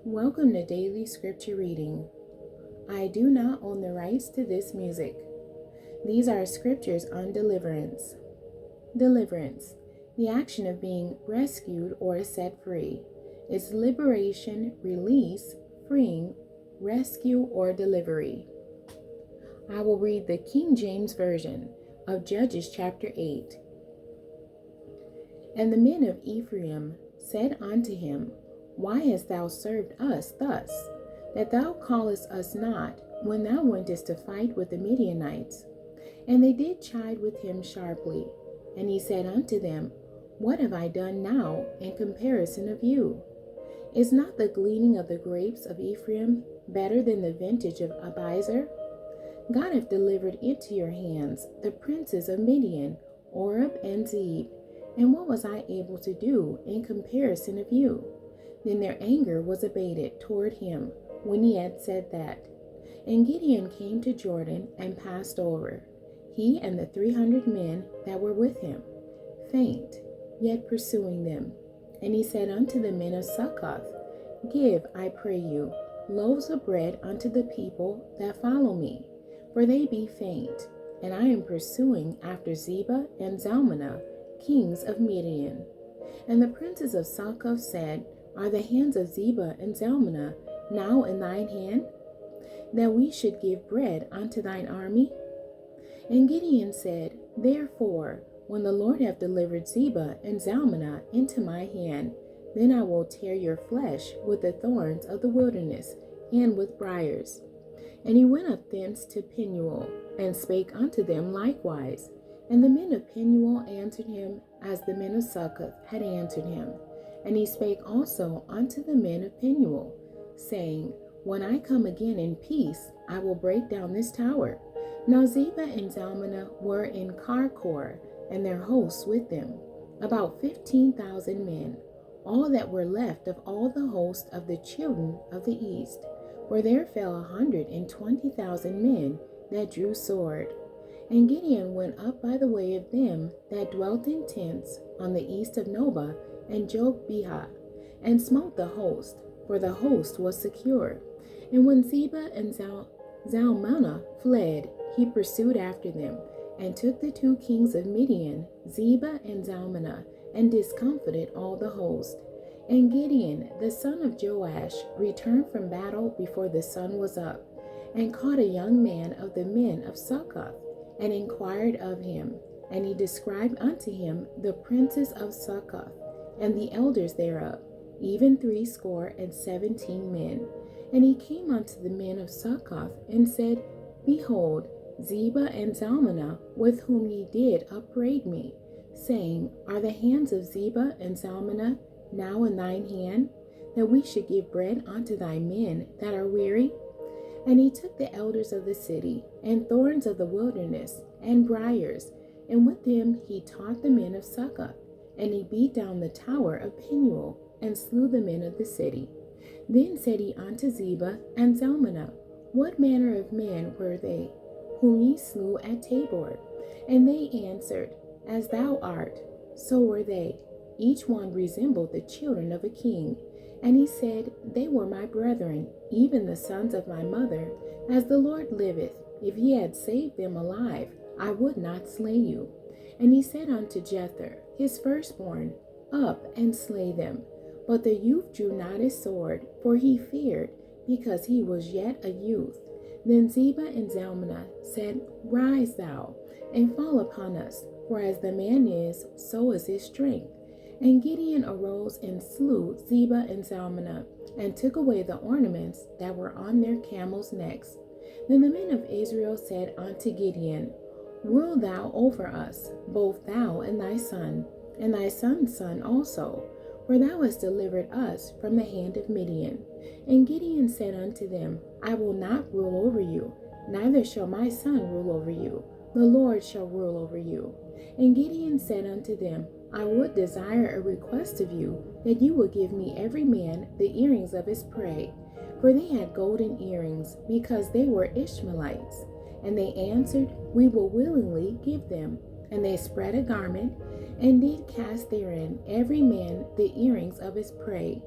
Welcome to Daily Scripture Reading. I do not own the rights to this music. These are scriptures on deliverance. Deliverance, the action of being rescued or set free. It's liberation, release, freeing, rescue, or delivery. I will read the King James Version of Judges chapter 8. And the men of Ephraim said unto him, Why hast thou served us thus, that thou callest us not, when thou wentest to fight with the Midianites? And they did chide with him sharply. And he said unto them, What have I done now in comparison of you? Is not the gleaning of the grapes of Ephraim better than the vintage of Abiezer? God hath delivered into your hands the princes of Midian, Oreb and Zeb. And what was I able to do in comparison of you? Then their anger was abated toward him when he had said that. And Gideon came to Jordan and passed over, he and the 300 men that were with him, faint, yet pursuing them. And he said unto the men of Succoth, Give, I pray you, loaves of bread unto the people that follow me, for they be faint, and I am pursuing after Zebah and Zalmunna, kings of Midian. And the princes of Succoth said, Are the hands of Zebah and Zalmunna now in thine hand, that we should give bread unto thine army? And Gideon said, Therefore, when the Lord hath delivered Zebah and Zalmunna into my hand, then I will tear your flesh with the thorns of the wilderness and with briars. And he went up thence to Penuel, and spake unto them likewise. And the men of Penuel answered him as the men of Succoth had answered him. And he spake also unto the men of Penuel, saying, When I come again in peace, I will break down this tower. Now Zebah and Zalmunna were in Karkor, and their hosts with them, about 15,000 men, all that were left of all the host of the children of the east. For there fell 120,000 men that drew sword. And Gideon went up by the way of them that dwelt in tents on the east of Nobah and Jogbehah, and smote the host, for the host was secure. And when Zebah and Zalmunna fled, he pursued after them, and took the 2 kings of Midian, Zebah and Zalmunna, and discomfited all the host. And Gideon, the son of Joash, returned from battle before the sun was up, and caught a young man of the men of Succoth, and inquired of him. And he described unto him the princes of Succoth, and the elders thereof, even 70 men. And he came unto the men of Succoth, and said, Behold, Zebah and Zalmunna, with whom ye did upbraid me, saying, Are the hands of Zebah and Zalmunna now in thine hand, that we should give bread unto thy men that are weary? And he took the elders of the city, and thorns of the wilderness, and briars, and with them he taught the men of Succoth. And he beat down the tower of Penuel, and slew the men of the city. Then said he unto Zebah and Zalmunna, What manner of men were they, whom ye slew at Tabor? And they answered, As thou art, so were they. Each one resembled the children of a king. And he said, They were my brethren, even the sons of my mother. As the Lord liveth, if ye had saved them alive, I would not slay you. And he said unto Jether, his firstborn, Up and slay them. But the youth drew not his sword, for he feared, because he was yet a youth. Then Zebah and Zalmunna said, Rise thou, and fall upon us, for as the man is, so is his strength. And Gideon arose and slew Zebah and Zalmunna, and took away the ornaments that were on their camels' necks. Then the men of Israel said unto Gideon, Rule thou over us, both thou and thy son, and thy son's son also, for thou hast delivered us from the hand of Midian. And Gideon said unto them, I will not rule over you, neither shall my son rule over you. The Lord shall rule over you. And Gideon said unto them, I would desire a request of you, that you would give me every man the earrings of his prey. For they had golden earrings, because they were Ishmaelites. And they answered, We will willingly give them. And they spread a garment, and did cast therein every man the earrings of his prey.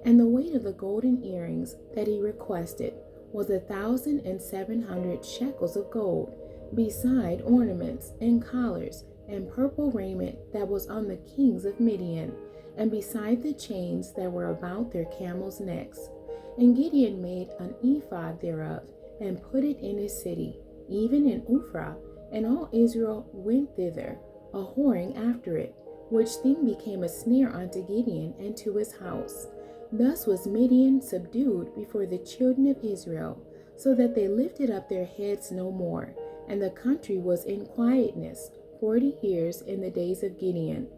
And the weight of the golden earrings that he requested was 1,700 shekels of gold, beside ornaments and collars and purple raiment that was on the kings of Midian, and beside the chains that were about their camels' necks. And Gideon made an ephod thereof, and put it in his city, even in Ophrah, and all Israel went thither, a whoring after it, which thing became a snare unto Gideon and to his house. Thus was Midian subdued before the children of Israel, so that they lifted up their heads no more, and the country was in quietness 40 years in the days of Gideon.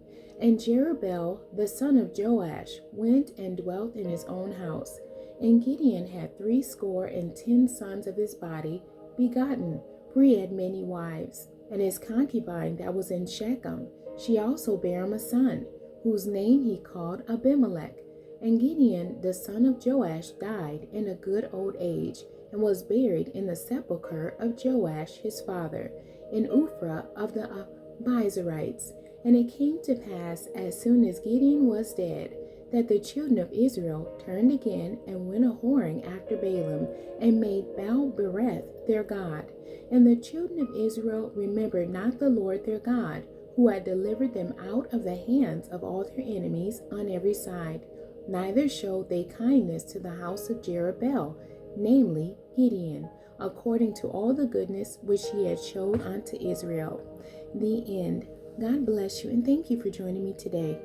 And Jerubbaal the son of Joash went and dwelt in his own house. And Gideon had 70 sons of his body begotten, for he had many wives. And his concubine that was in Shechem, she also bare him a son, whose name he called Abimelech. And Gideon the son of Joash died in a good old age, and was buried in the sepulchre of Joash his father, in Ophrah of the Abizarites. And it came to pass, as soon as Gideon was dead, that the children of Israel turned again and went a whoring after Balaam, and made Baal-bereth their god. And the children of Israel remembered not the Lord their God, who had delivered them out of the hands of all their enemies on every side. Neither showed they kindness to the house of Jerubbaal, namely Gideon, according to all the goodness which he had showed unto Israel. The end. God bless you, and thank you for joining me today.